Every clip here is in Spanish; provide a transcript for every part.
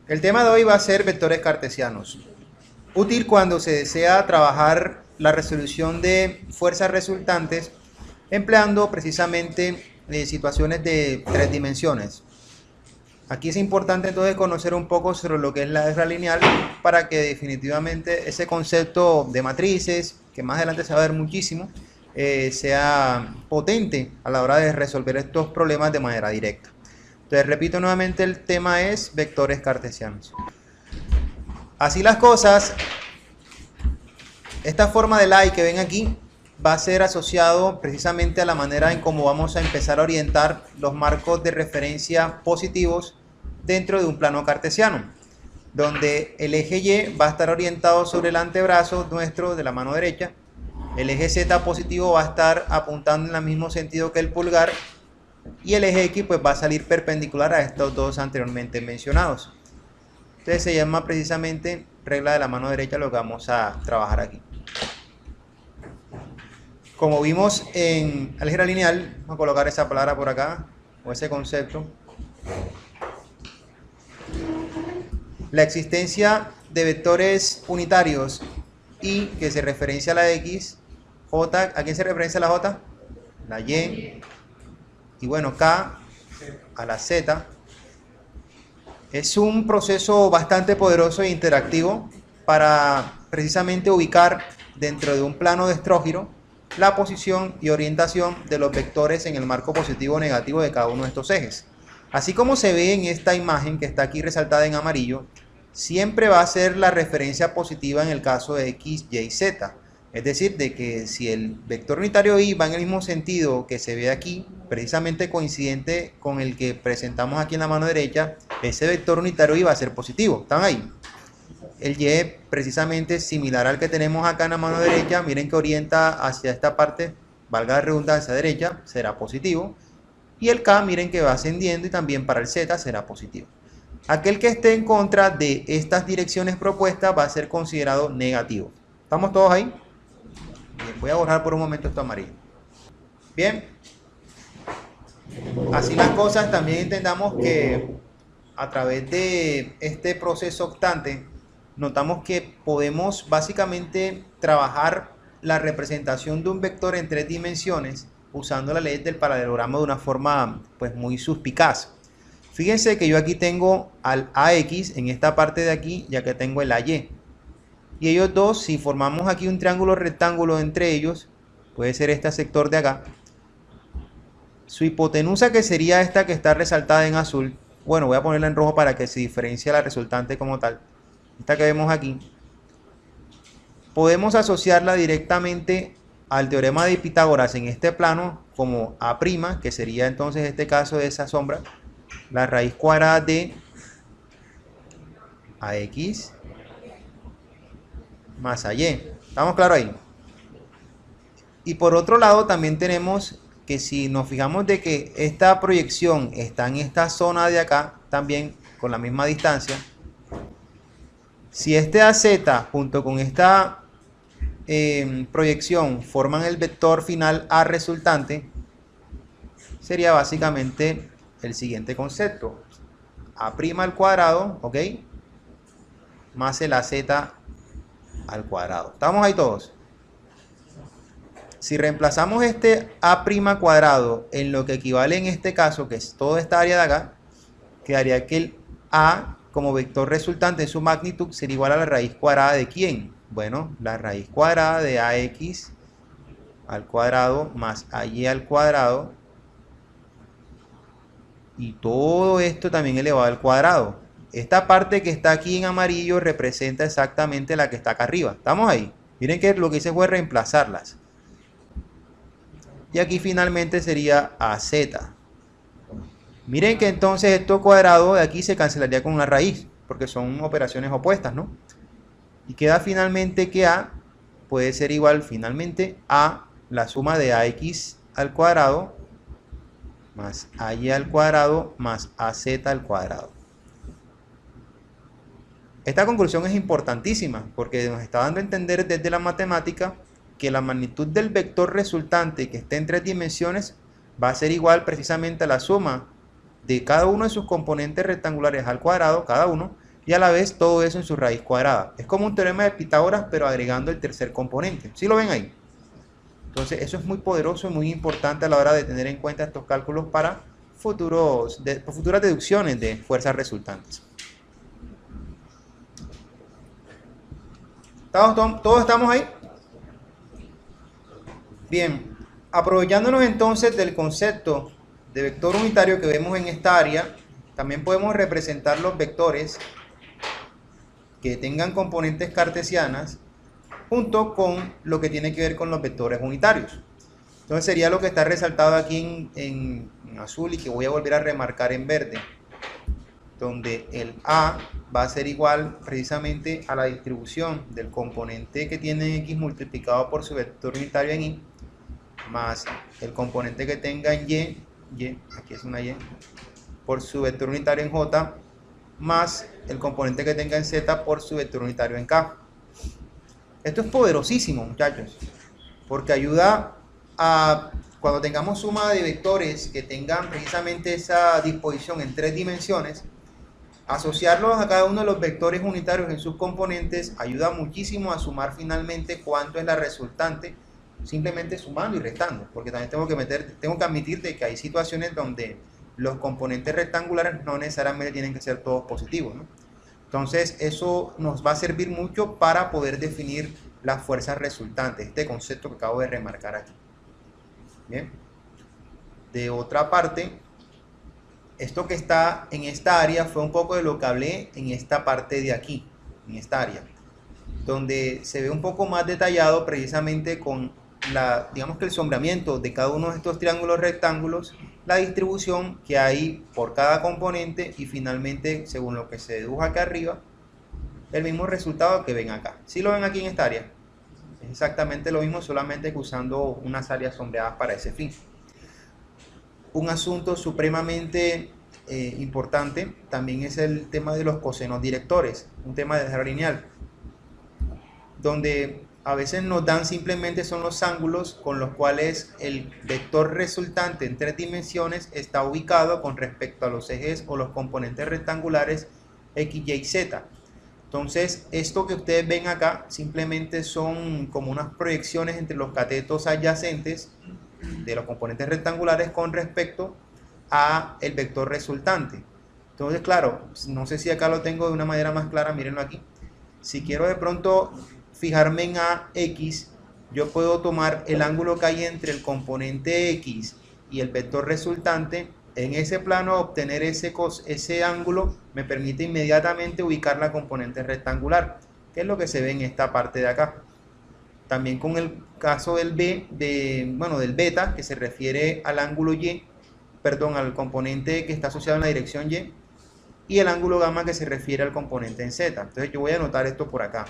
El tema de hoy va a ser vectores cartesianos. Útil cuando se desea trabajar la resolución de fuerzas resultantes empleando precisamente situaciones de tres dimensiones. Aquí es importante entonces conocer un poco sobre lo que es la álgebra lineal para que definitivamente ese concepto de matrices, que más adelante se va a ver muchísimo, sea potente a la hora de resolver estos problemas de manera directa. Entonces, repito nuevamente, el tema es vectores cartesianos. Así las cosas, esta forma de like que ven aquí va a ser asociado precisamente a la manera en cómo vamos a empezar a orientar los marcos de referencia positivos dentro de un plano cartesiano, donde el eje Y va a estar orientado sobre el antebrazo nuestro de la mano derecha, el eje Z positivo va a estar apuntando en el mismo sentido que el pulgar, y el eje X pues va a salir perpendicular a estos dos anteriormente mencionados. Entonces se llama precisamente regla de la mano derecha lo que vamos a trabajar aquí. Como vimos en álgebra lineal, vamos a colocar esa palabra por acá, o ese concepto. La existencia de vectores unitarios y que se referencia a la X, J, ¿a quién se referencia la J? La Y, y bueno, K a la Z. Es un proceso bastante poderoso e interactivo para precisamente ubicar dentro de un plano de estrógiro la posición y orientación de los vectores en el marco positivo o negativo de cada uno de estos ejes. Así como se ve en esta imagen que está aquí resaltada en amarillo, siempre va a ser la referencia positiva en el caso de X, Y, Z. Es decir, de que si el vector unitario Y va en el mismo sentido que se ve aquí, precisamente coincidente con el que presentamos aquí en la mano derecha, ese vector unitario Y va a ser positivo. ¿Están ahí? El Y precisamente similar al que tenemos acá en la mano derecha, miren que orienta hacia esta parte, valga la redundancia, derecha, será positivo. Y el K, miren que va ascendiendo y también para el Z será positivo. Aquel que esté en contra de estas direcciones propuestas va a ser considerado negativo. ¿Estamos todos ahí? Bien, voy a borrar por un momento esto amarillo. Bien, así las cosas, también entendamos que a través de este proceso octante, notamos que podemos básicamente trabajar la representación de un vector en tres dimensiones usando la ley del paralelogramo de una forma pues muy suspicaz. Fíjense que yo aquí tengo al AX en esta parte de aquí, ya que tengo el AY. Y ellos dos, si formamos aquí un triángulo rectángulo entre ellos, puede ser este sector de acá, su hipotenusa, que sería esta que está resaltada en azul, bueno, voy a ponerla en rojo para que se diferencie la resultante como tal, esta que vemos aquí, podemos asociarla directamente al teorema de Pitágoras en este plano como A', que sería entonces este caso de esa sombra, la raíz cuadrada de AX más AY. ¿Estamos claros ahí? Y por otro lado también tenemos que si nos fijamos de que esta proyección está en esta zona de acá, también con la misma distancia, si este AZ junto con esta proyección forman el vector final A resultante, sería básicamente el siguiente concepto. A' al cuadrado, ¿ok? Más el AZ al cuadrado. ¿Estamos ahí todos? Si reemplazamos este A' cuadrado en lo que equivale en este caso, que es toda esta área de acá, quedaría que el A como vector resultante en su magnitud sería igual a la raíz cuadrada de ¿quién? Bueno, la raíz cuadrada de AX al cuadrado más AY al cuadrado, y todo esto también elevado al cuadrado. Esta parte que está aquí en amarillo representa exactamente la que está acá arriba. ¿Estamos ahí? Miren que lo que hice fue reemplazarlas. Y aquí finalmente sería AZ. Miren que entonces esto cuadrado de aquí se cancelaría con una raíz, porque son operaciones opuestas, ¿no? Y queda finalmente que A puede ser igual finalmente a la suma de AX al cuadrado más AY al cuadrado más AZ al cuadrado. Esta conclusión es importantísima porque nos está dando a entender desde la matemática que la magnitud del vector resultante que esté en tres dimensiones va a ser igual precisamente a la suma de cada uno de sus componentes rectangulares al cuadrado, cada uno, y a la vez todo eso en su raíz cuadrada. Es como un teorema de Pitágoras, pero agregando el tercer componente. ¿Sí lo ven ahí? Entonces eso es muy poderoso y muy importante a la hora de tener en cuenta estos cálculos para futuras deducciones de fuerzas resultantes. ¿Todos estamos ahí? Bien, aprovechándonos entonces del concepto de vector unitario que vemos en esta área, también podemos representar los vectores que tengan componentes cartesianas junto con lo que tiene que ver con los vectores unitarios. Entonces sería lo que está resaltado aquí en azul y que voy a volver a remarcar en verde, donde el A va a ser igual precisamente a la distribución del componente que tiene en X multiplicado por su vector unitario en Y, más el componente que tenga en Y, aquí es una Y, por su vector unitario en J, más el componente que tenga en Z por su vector unitario en K. Esto es poderosísimo, muchachos, porque ayuda a, cuando tengamos suma de vectores que tengan precisamente esa disposición en 3 dimensiones, asociarlos a cada uno de los vectores unitarios en sus componentes ayuda muchísimo a sumar finalmente cuánto es la resultante, simplemente sumando y restando, porque también tengo que admitir de que hay situaciones donde los componentes rectangulares no necesariamente tienen que ser todos positivos, ¿no? Entonces eso nos va a servir mucho para poder definir las fuerzas resultantes, este concepto que acabo de remarcar aquí. Bien. De otra parte, esto que está en esta área fue un poco de lo que hablé en esta parte de aquí, en esta área, donde se ve un poco más detallado precisamente con digamos que el sombreamiento de cada uno de estos triángulos rectángulos, la distribución que hay por cada componente y finalmente, según lo que se dedujo acá arriba, el mismo resultado que ven acá. ¿Sí lo ven aquí en esta área? Es exactamente lo mismo, solamente que usando unas áreas sombreadas para ese fin. Un asunto supremamente importante también es el tema de los cosenos directores, un tema de álgebra lineal, donde a veces nos dan simplemente son los ángulos con los cuales el vector resultante en 3 dimensiones está ubicado con respecto a los ejes o los componentes rectangulares X, Y y Z. Entonces, esto que ustedes ven acá simplemente son como unas proyecciones entre los catetos adyacentes de los componentes rectangulares con respecto a el vector resultante. Entonces, claro, no sé si acá lo tengo de una manera más clara, mírenlo aquí. Si quiero de pronto fijarme en AX, yo puedo tomar el ángulo que hay entre el componente X y el vector resultante. En ese plano obtener ese ángulo me permite inmediatamente ubicar la componente rectangular, que es lo que se ve en esta parte de acá. También con el caso del del beta, que se refiere al ángulo Y, perdón, al componente que está asociado en la dirección y el ángulo gamma que se refiere al componente en Z. Entonces yo voy a anotar esto por acá,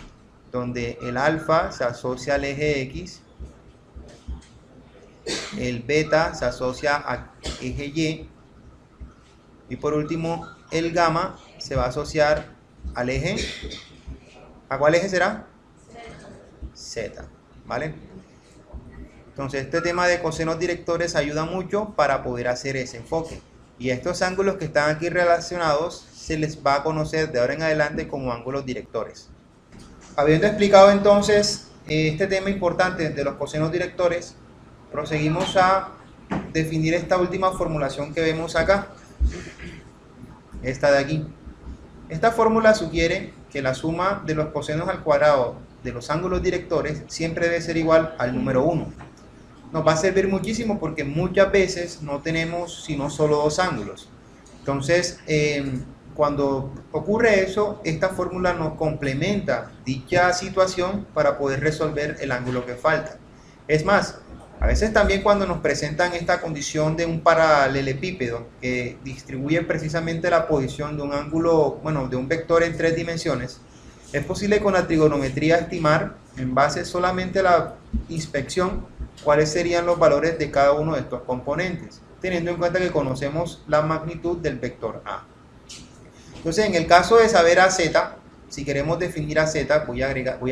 donde el alfa se asocia al eje X, el beta se asocia al eje y por último el gamma se va a asociar al eje, ¿a cuál eje será? Z, ¿vale? Entonces este tema de cosenos directores ayuda mucho para poder hacer ese enfoque, y estos ángulos que están aquí relacionados se les va a conocer de ahora en adelante como ángulos directores. Habiendo explicado entonces este tema importante de los cosenos directores, proseguimos a definir esta última formulación que vemos acá, esta de aquí. Esta fórmula sugiere que la suma de los cosenos al cuadrado de los ángulos directores siempre debe ser igual al número 1. Nos va a servir muchísimo porque muchas veces no tenemos sino solo 2 ángulos. Entonces, cuando ocurre eso, esta fórmula nos complementa dicha situación para poder resolver el ángulo que falta. Es más, a veces también cuando nos presentan esta condición de un paralelepípedo que distribuye precisamente la posición de un ángulo, de un vector en 3 dimensiones, es posible con la trigonometría estimar, en base solamente a la inspección, cuáles serían los valores de cada uno de estos componentes, teniendo en cuenta que conocemos la magnitud del vector A. Entonces, en el caso de saber a Z, si queremos definir a Z, voy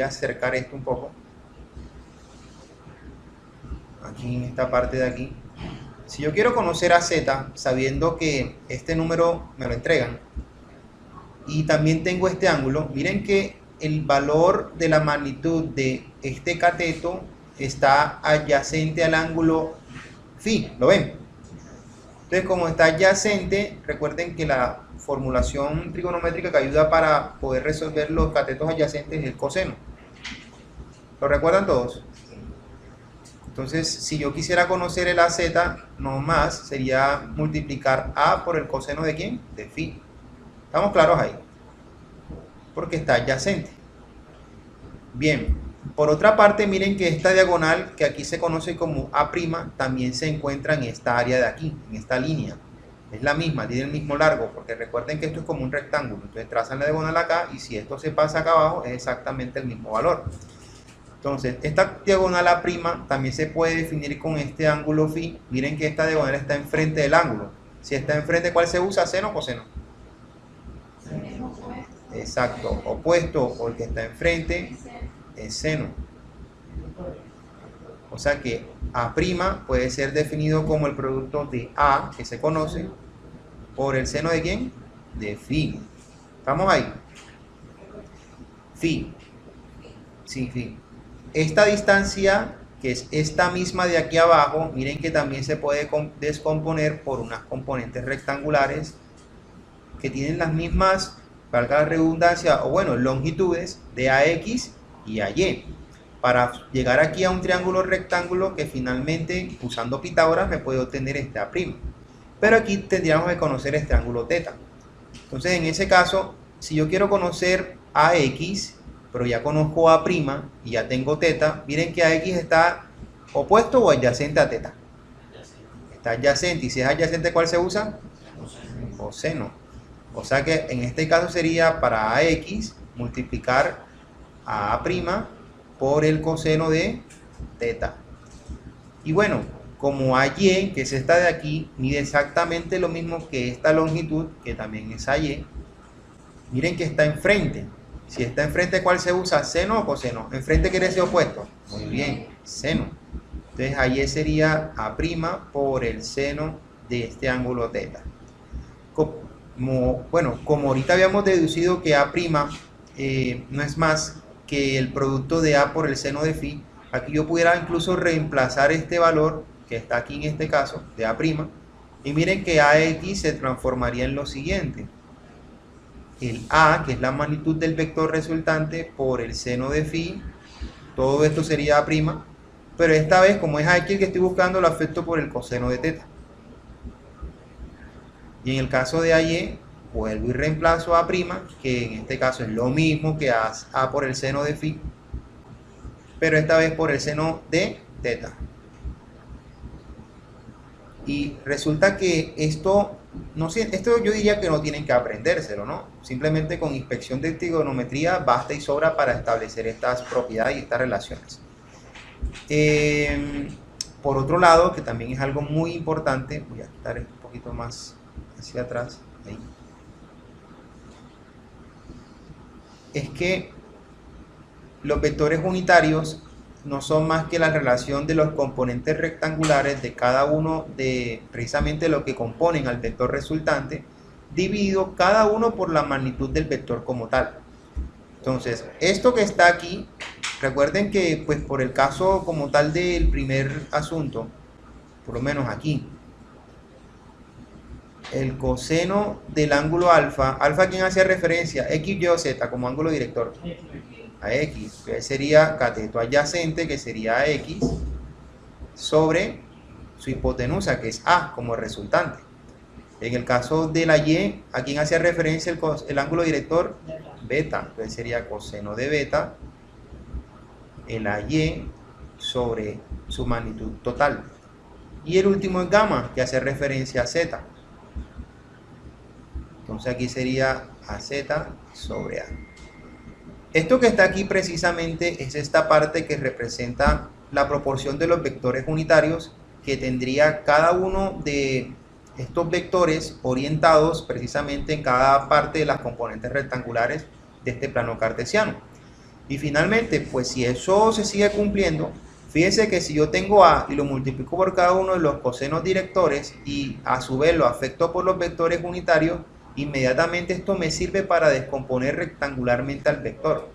a acercar esto un poco. Aquí en esta parte de aquí. Si yo quiero conocer a Z, sabiendo que este número me lo entregan, y también tengo este ángulo, miren que el valor de la magnitud de este cateto está adyacente al ángulo phi, ¿lo ven? Entonces, como está adyacente, recuerden que la formulación trigonométrica que ayuda para poder resolver los catetos adyacentes es el coseno. ¿Lo recuerdan todos? Entonces, si yo quisiera conocer el AZ, no más, sería multiplicar A por el coseno de ¿quién? De phi. ¿Estamos claros ahí? Porque está adyacente. Bien, por otra parte, miren que esta diagonal, que aquí se conoce como A', también se encuentra en esta área de aquí, en esta línea. Es la misma, tiene el mismo largo, porque recuerden que esto es como un rectángulo. Entonces trazan la diagonal acá y si esto se pasa acá abajo, es exactamente el mismo valor. Entonces, esta diagonal A' también se puede definir con este ángulo phi. Miren que esta diagonal está enfrente del ángulo. Si está enfrente, ¿cuál se usa? ¿Seno o coseno? Exacto, opuesto, porque está enfrente es seno. O sea que A' puede ser definido como el producto de A, que se conoce, por el seno de ¿quién? De phi. ¿Estamos ahí? Phi. Sí, phi. Esta distancia, que es esta misma de aquí abajo, miren que también se puede descomponer por unas componentes rectangulares que tienen las mismas, valga la redundancia, o bueno, longitudes de AX y AY. Para llegar aquí a un triángulo rectángulo que finalmente, usando Pitágoras, me puede obtener este A'. Pero aquí tendríamos que conocer este ángulo θ. Entonces, en ese caso, si yo quiero conocer AX, pero ya conozco A' y ya tengo θ, miren que AX está opuesto o adyacente a θ. Está adyacente, y si es adyacente, ¿cuál se usa? Coseno. O sea que en este caso sería para AX multiplicar a A' por el coseno de θ. Y bueno, como AY, que es esta de aquí, mide exactamente lo mismo que esta longitud, que también es AY, miren que está enfrente. Si está enfrente, ¿cuál se usa? ¿Seno o coseno? ¿Enfrente quiere decir opuesto? Muy bien, seno. Entonces, AY sería A' por el seno de este ángulo θ. Como ahorita habíamos deducido que A' no es más que el producto de A por el seno de phi, aquí yo pudiera incluso reemplazar este valor, que está aquí en este caso, de A', y miren que AX se transformaría en lo siguiente. El A, que es la magnitud del vector resultante, por el seno de phi, todo esto sería A', pero esta vez, como es aquí el que estoy buscando, lo afecto por el coseno de θ. Y en el caso de AY, vuelvo y reemplazo A', que en este caso es lo mismo que A por el seno de phi, pero esta vez por el seno de θ. Y resulta que esto yo diría que no tienen que aprendérselo, ¿no? Simplemente con inspección de trigonometría basta y sobra para establecer estas propiedades y estas relaciones. Por otro lado, que también es algo muy importante, voy a quitar un poquito más hacia atrás, ahí, es que los vectores unitarios no son más que la relación de los componentes rectangulares de cada uno de precisamente lo que componen al vector resultante, dividido cada uno por la magnitud del vector como tal. Entonces, esto que está aquí, recuerden que pues por el caso como tal del primer asunto, por lo menos aquí, el coseno del ángulo alfa, ¿a quién hacía referencia? X, Y o Z como ángulo director. A X, que sería cateto adyacente, que sería X, sobre su hipotenusa, que es A, como resultante. En el caso de la Y, ¿a quién hacía referencia el ángulo director? Beta, entonces sería coseno de beta, el AY sobre su magnitud total. Y el último es gamma, que hace referencia a Z. Entonces aquí sería AZ sobre A. Esto que está aquí precisamente es esta parte que representa la proporción de los vectores unitarios que tendría cada uno de estos vectores orientados precisamente en cada parte de las componentes rectangulares de este plano cartesiano. Y finalmente, pues si eso se sigue cumpliendo, fíjense que si yo tengo A y lo multiplico por cada uno de los cosenos directores y a su vez lo afecto por los vectores unitarios, Inmediatamente esto me sirve para descomponer rectangularmente al vector.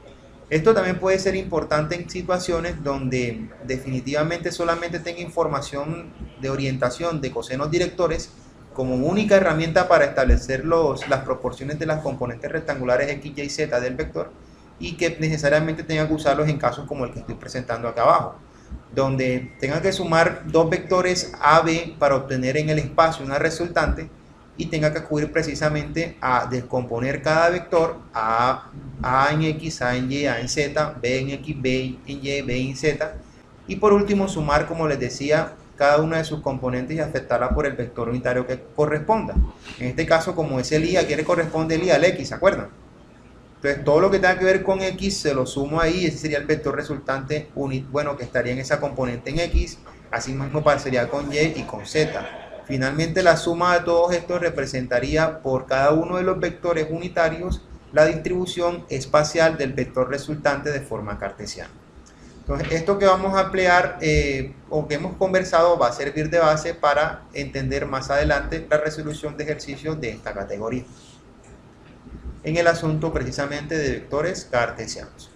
Esto también puede ser importante en situaciones donde definitivamente solamente tenga información de orientación de cosenos directores como única herramienta para establecer las proporciones de las componentes rectangulares x, y, z del vector, y que necesariamente tenga que usarlos en casos como el que estoy presentando acá abajo, donde tenga que sumar dos vectores a, b para obtener en el espacio una resultante, y tenga que acudir precisamente a descomponer cada vector a en x, a en y, a en z, b en x, b en y, b en z, y por último sumar, como les decía, cada una de sus componentes y afectarla por el vector unitario que corresponda. En este caso, como es el y, aquí le corresponde el y al x, ¿se acuerdan? Entonces todo lo que tenga que ver con x se lo sumo ahí, ese sería el vector resultante que estaría en esa componente en x, así mismo sería con y y con z. Finalmente la suma de todos estos representaría por cada uno de los vectores unitarios la distribución espacial del vector resultante de forma cartesiana. Entonces esto que vamos a emplear o que hemos conversado va a servir de base para entender más adelante la resolución de ejercicios de esta categoría en el asunto precisamente de vectores cartesianos.